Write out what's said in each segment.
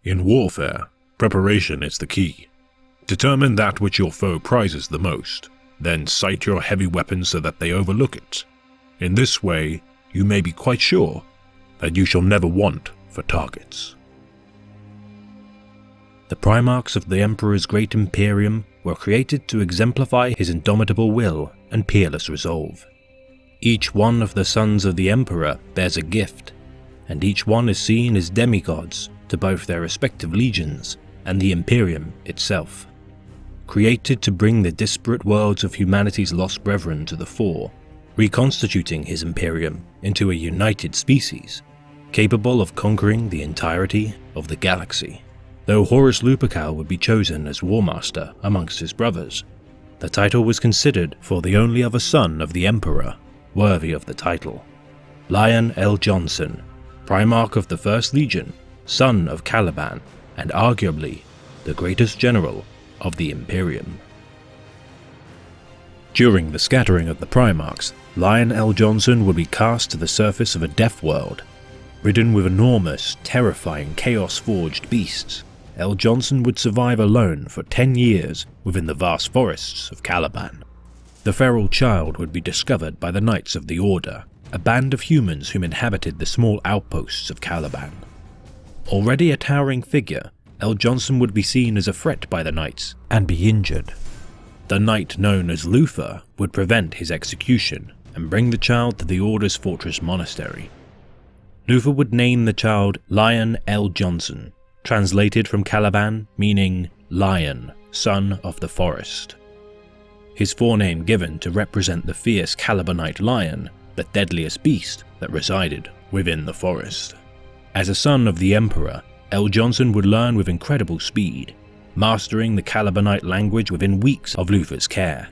In warfare, preparation is the key. Determine that which your foe prizes the most, then sight your heavy weapons so that they overlook it. In this way, you may be quite sure that you shall never want for targets. The Primarchs of the Emperor's great Imperium were created to exemplify his indomitable will and peerless resolve. Each one of the sons of the Emperor bears a gift, and each one is seen as demigods to both their respective legions and the Imperium itself. Created to bring the disparate worlds of humanity's lost brethren to the fore, reconstituting his Imperium into a united species, capable of conquering the entirety of the galaxy. Though Horus Lupercal would be chosen as War Master amongst his brothers, the title was considered for the only other son of the Emperor worthy of the title. Lion El'Jonson, Primarch of the First Legion, son of Caliban, and arguably the greatest general of the Imperium. During the scattering of the Primarchs, Lion El'Jonson would be cast to the surface of a death world. Ridden with enormous, terrifying, chaos-forged beasts, El'Jonson would survive alone for 10 years within the vast forests of Caliban. The feral child would be discovered by the Knights of the Order, a band of humans whom inhabited the small outposts of Caliban. Already a towering figure, El'Jonson would be seen as a threat by the Knights and be injured. The knight known as Luther would prevent his execution and bring the child to the Order's fortress monastery. Luther would name the child Lion El'Jonson, translated from Caliban meaning Lion, Son of the Forest. His forename given to represent the fierce Calibanite lion, the deadliest beast that resided within the forest. As a son of the Emperor, El'Jonson would learn with incredible speed, mastering the Calibanite language within weeks of Luther's care.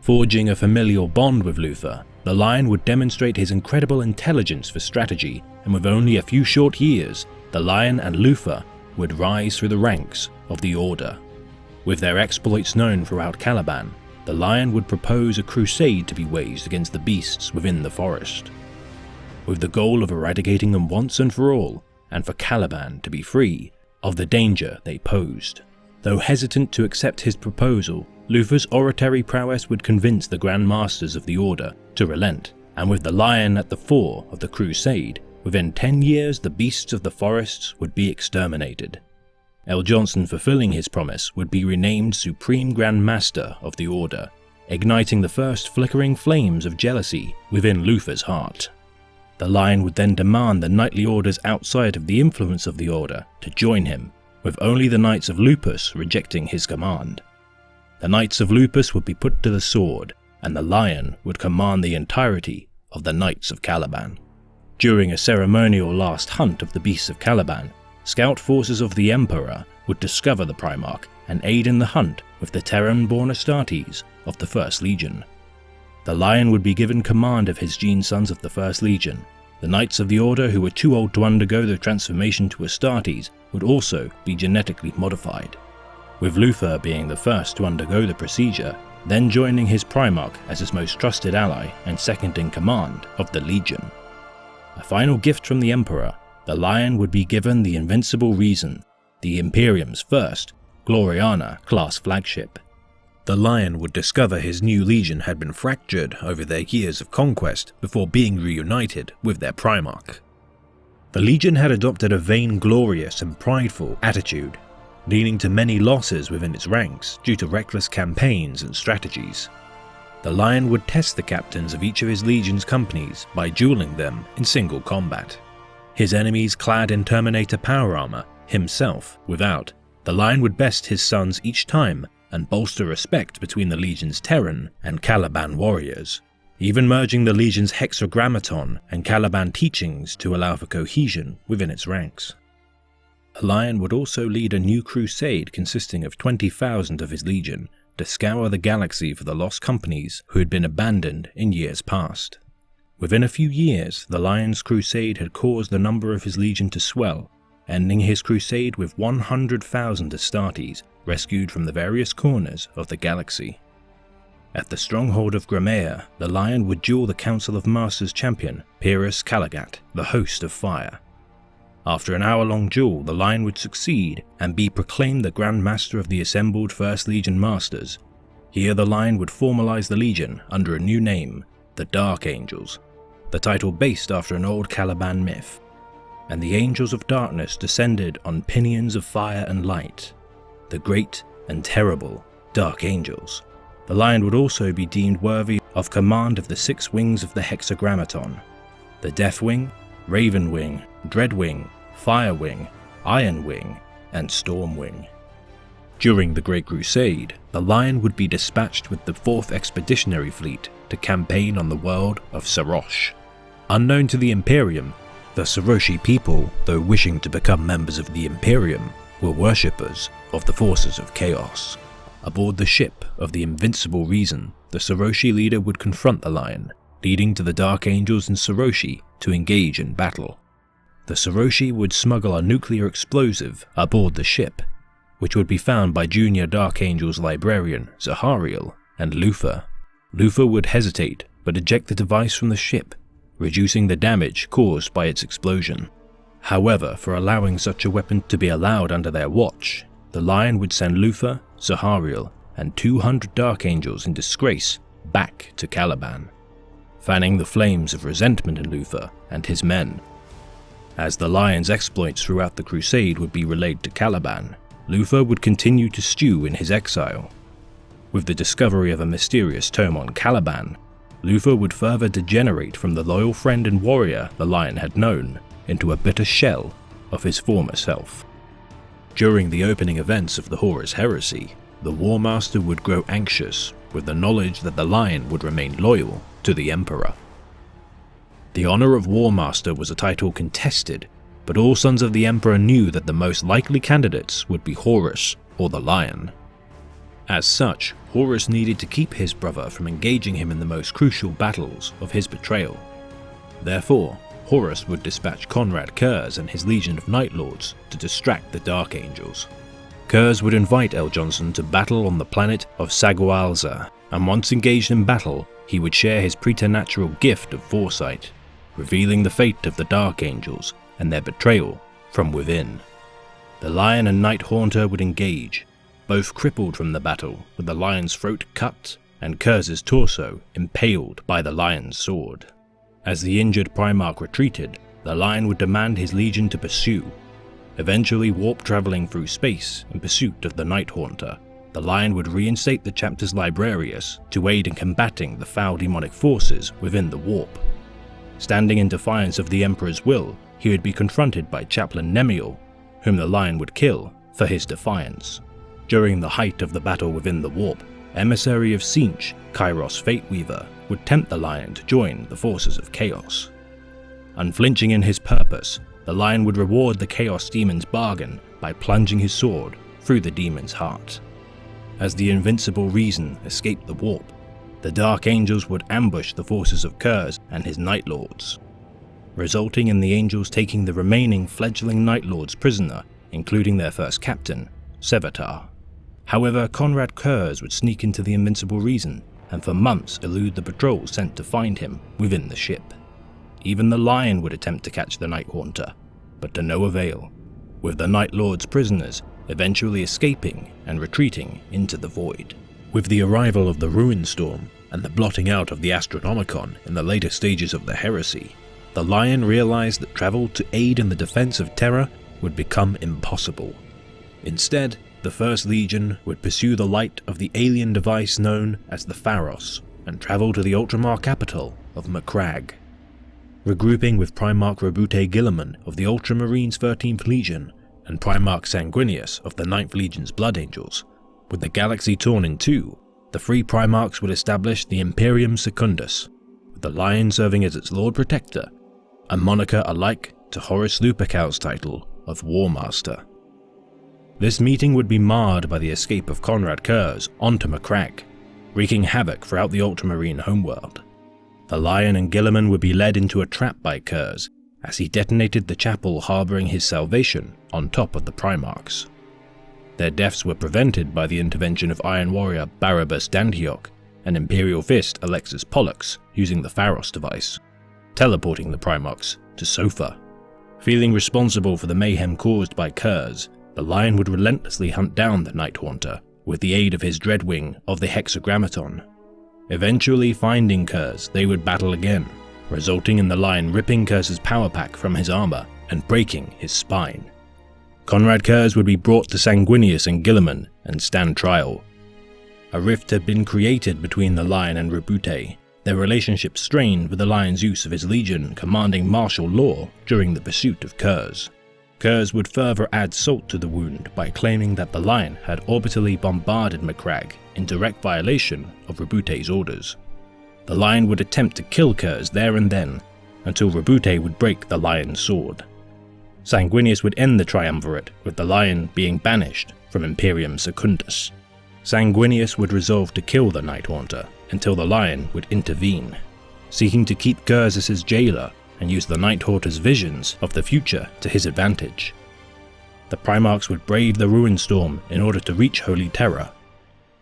Forging a familial bond with Luther, the lion would demonstrate his incredible intelligence for strategy, and with only a few short years, the lion and Luther would rise through the ranks of the Order. With their exploits known throughout Caliban, the lion would propose a crusade to be waged against the beasts within the forest, with the goal of eradicating them once and for all, and for Caliban to be free of the danger they posed. Though hesitant to accept his proposal, Luther's oratory prowess would convince the Grand Masters of the Order to relent, and with the lion at the fore of the crusade, within 10 years the beasts of the forests would be exterminated. El'Jonson, fulfilling his promise, would be renamed Supreme Grand Master of the Order, igniting the first flickering flames of jealousy within Luther's heart. The lion would then demand the knightly orders outside of the influence of the Order to join him, with only the Knights of Lupus rejecting his command. The Knights of Lupus would be put to the sword, and the lion would command the entirety of the Knights of Caliban. During a ceremonial last hunt of the beasts of Caliban, scout forces of the Emperor would discover the Primarch and aid in the hunt with the Terran-born Astartes of the First Legion. The lion would be given command of his gene sons of the First Legion. The Knights of the Order who were too old to undergo the transformation to Astartes would also be genetically modified, with Luther being the first to undergo the procedure, then joining his Primarch as his most trusted ally and second in command of the Legion. A final gift from the Emperor, the lion would be given the Invincible Reason, the Imperium's first Gloriana-class flagship. The lion would discover his new legion had been fractured over their years of conquest before being reunited with their Primarch. The legion had adopted a vainglorious and prideful attitude, leading to many losses within its ranks due to reckless campaigns and strategies. The lion would test the captains of each of his legion's companies by dueling them in single combat. His enemies clad in Terminator power armor, himself without, the lion would best his sons each time and bolster respect between the legion's Terran and Caliban warriors, even merging the legion's hexagrammaton and Caliban teachings to allow for cohesion within its ranks. The lion would also lead a new crusade consisting of 20,000 of his legion to scour the galaxy for the lost companies who had been abandoned in years past. Within a few years, the lion's crusade had caused the number of his legion to swell, ending his crusade with 100,000 Astartes rescued from the various corners of the galaxy. At the stronghold of Grimea, the lion would duel the Council of Masters champion, Pyrrhus Caligat, the Host of Fire. After an hour-long duel, the Lion would succeed and be proclaimed the Grand Master of the assembled First Legion Masters. Here the Lion would formalize the Legion under a new name, the Dark Angels, the title based after an old Caliban myth. And the Angels of Darkness descended on pinions of fire and light, the great and terrible Dark Angels. The Lion would also be deemed worthy of command of the 6 wings of the Hexagrammaton, the Death Wing, Raven Wing, Dread Wing, Fire Wing, Iron Wing, and Storm Wing. During the Great Crusade, the Lion would be dispatched with the 4th Expeditionary Fleet to campaign on the world of Sarosh. Unknown to the Imperium, the Saroshi people, though wishing to become members of the Imperium, were worshippers of the forces of chaos. Aboard the ship of the Invincible Reason, the Saroshi leader would confront the Lion, leading to the Dark Angels and Saroshi to engage in battle. The Saroshi would smuggle a nuclear explosive aboard the ship, which would be found by Junior Dark Angels librarian Zahariel and Luthor. Luthor would hesitate but eject the device from the ship, reducing the damage caused by its explosion. However, for allowing such a weapon to be allowed under their watch, the Lion would send Luthor, Zahariel, and 200 Dark Angels in disgrace back to Caliban, fanning the flames of resentment in Luthor and his men. As the Lion's exploits throughout the Crusade would be relayed to Caliban, Luthor would continue to stew in his exile. With the discovery of a mysterious tome on Caliban, Luthor would further degenerate from the loyal friend and warrior the Lion had known into a bitter shell of his former self. During the opening events of the Horus Heresy, the War Master would grow anxious with the knowledge that the Lion would remain loyal to the Emperor. The honor of War Master was a title contested, but all sons of the Emperor knew that the most likely candidates would be Horus or the Lion. As such, Horus needed to keep his brother from engaging him in the most crucial battles of his betrayal. Therefore, Horus would dispatch Konrad Curze and his legion of Night Lords to distract the Dark Angels. Curze would invite El'Jonson to battle on the planet of Sagualza, and once engaged in battle, he would share his preternatural gift of foresight, revealing the fate of the Dark Angels and their betrayal from within. The Lion and Night Haunter would engage, both crippled from the battle, with the Lion's throat cut and Curze's torso impaled by the Lion's sword. As the injured Primarch retreated, the Lion would demand his legion to pursue. Eventually warp-traveling through space in pursuit of the Night Haunter, the Lion would reinstate the chapter's Librarius to aid in combating the foul demonic forces within the warp. Standing in defiance of the Emperor's will, he would be confronted by Chaplain Nemiel, whom the Lion would kill for his defiance. During the height of the battle within the warp, Emissary of Tzeentch, Kairos Fateweaver, would tempt the Lion to join the forces of Chaos. Unflinching in his purpose, the Lion would reward the Chaos Demon's bargain by plunging his sword through the demon's heart. As the Invincible Reason escaped the warp, the Dark Angels would ambush the forces of Curze and his Night Lords, resulting in the Angels taking the remaining fledgling Night Lords prisoner, including their first captain, Sevatar. However, Konrad Curze would sneak into the Invincible Reason and for months elude the patrols sent to find him within the ship. Even the Lion would attempt to catch the Night Haunter, but to no avail, with the Night Lords prisoners eventually escaping and retreating into the void. With the arrival of the Ruin Storm and the blotting out of the Astronomicon in the later stages of the heresy, the Lion realized that travel to aid in the defense of Terra would become impossible. Instead, the First Legion would pursue the light of the alien device known as the Pharos and travel to the Ultramar capital of Macragge. Regrouping with Primarch Roboute Guilliman of the Ultramarines 13th Legion and Primarch Sanguinius of the 9th Legion's Blood Angels, with the galaxy torn in two, the three Primarchs would establish the Imperium Secundus, with the Lion serving as its Lord Protector, a moniker alike to Horus Lupercal's title of War Master. This meeting would be marred by the escape of Konrad Curze onto Macragge, wreaking havoc throughout the Ultramarine homeworld. The Lion and Guilliman would be led into a trap by Curze as he detonated the chapel harboring his salvation on top of the Primarchs. Their deaths were prevented by the intervention of Iron Warrior Barabbas Dantiok and Imperial Fist Alexis Pollux using the Pharos device, teleporting the Primarchs to Sofa. Feeling responsible for the mayhem caused by Curze, the Lion would relentlessly hunt down the Night Haunter with the aid of his Dreadwing of the Hexagrammaton. Eventually finding Curze, they would battle again, resulting in the Lion ripping Curze's power pack from his armor and breaking his spine. Konrad Curze would be brought to Sanguinius and Guilliman and stand trial. A rift had been created between the Lion and Roboute, their relationship strained with the Lion's use of his legion commanding martial law during the pursuit of Curze. Curze would further add salt to the wound by claiming that the Lion had orbitally bombarded Macragge in direct violation of Roboute's orders. The Lion would attempt to kill Curze there and then, until Roboute would break the Lion's sword. Sanguinius would end the triumvirate with the Lion being banished from Imperium Secundus. Sanguinius would resolve to kill the Night Haunter until the Lion would intervene, seeking to keep Curze as his jailer and use the Night Haunter's visions of the future to his advantage. The Primarchs would brave the Ruin Storm in order to reach Holy Terror.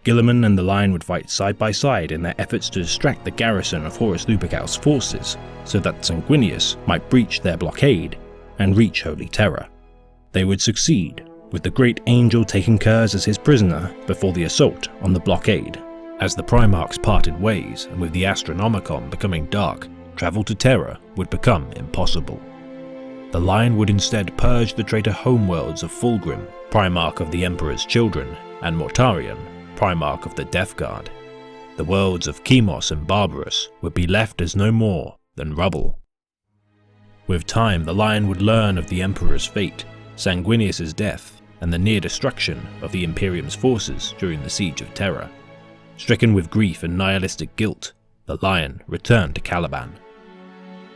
Guilliman and the Lion would fight side by side in their efforts to distract the garrison of Horus Lupercal's forces so that Sanguinius might breach their blockade and reach Holy Terror. They would succeed, with the Great Angel taking Curze as his prisoner before the assault on the blockade. As the Primarchs parted ways and with the Astronomicon becoming dark, travel to Terra would become impossible. The Lion would instead purge the traitor homeworlds of Fulgrim, Primarch of the Emperor's Children, and Mortarion, Primarch of the Death Guard. The worlds of Chemos and Barbarous would be left as no more than rubble. With time, the Lion would learn of the Emperor's fate, Sanguinius' death, and the near destruction of the Imperium's forces during the Siege of Terra. Stricken with grief and nihilistic guilt, the Lion returned to Caliban.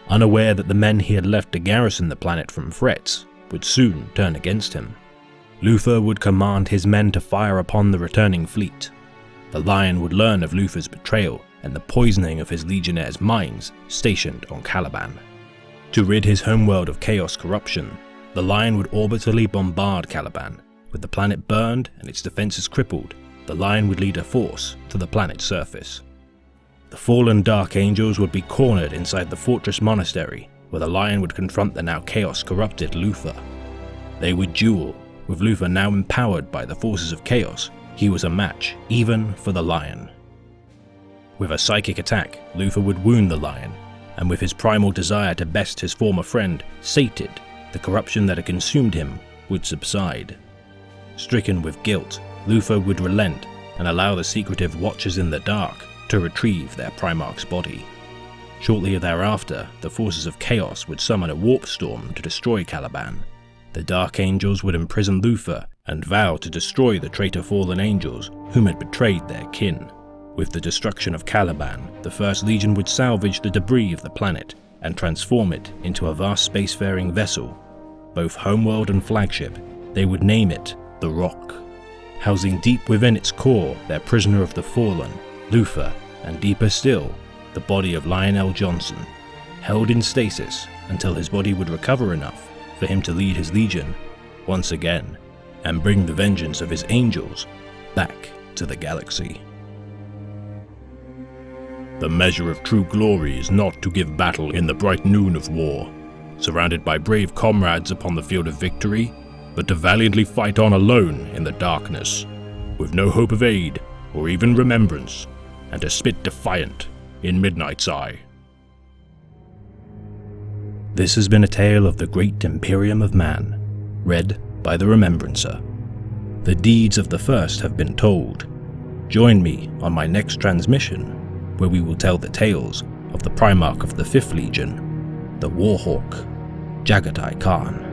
Unaware that the men he had left to garrison the planet from threats would soon turn against him, Luthor would command his men to fire upon the returning fleet. The Lion would learn of Luthor's betrayal and the poisoning of his legionnaires' minds stationed on Caliban. To rid his homeworld of chaos corruption, the Lion would orbitally bombard Caliban. With the planet burned and its defenses crippled, the Lion would lead a force to the planet's surface. The fallen Dark Angels would be cornered inside the Fortress Monastery, where the Lion would confront the now chaos-corrupted Luthor. They would duel, with Luthor now empowered by the forces of chaos. He was a match even for the Lion. With a psychic attack, Luthor would wound the Lion, and with his primal desire to best his former friend sated, the corruption that had consumed him would subside. Stricken with guilt, Luthor would relent and allow the secretive Watchers in the Dark to retrieve their Primarch's body. Shortly thereafter, the forces of chaos would summon a warp storm to destroy Caliban. The Dark Angels would imprison Luthor and vow to destroy the traitor fallen angels whom had betrayed their kin. With the destruction of Caliban, the First Legion would salvage the debris of the planet and transform it into a vast spacefaring vessel. Both homeworld and flagship, they would name it the Rock. Housing deep within its core their prisoner of the fallen, Luthor, and deeper still, the body of Lion El'Jonson, held in stasis until his body would recover enough for him to lead his legion once again and bring the vengeance of his angels back to the galaxy. The measure of true glory is not to give battle in the bright noon of war, surrounded by brave comrades upon the field of victory, but to valiantly fight on alone in the darkness, with no hope of aid or even remembrance, and to spit defiant in Midnight's eye. This has been a tale of the Great Imperium of Man, read by the Remembrancer. The deeds of the first have been told. Join me on my next transmission, where we will tell the tales of the Primarch of the Fifth Legion, the Warhawk, Jaghatai Khan.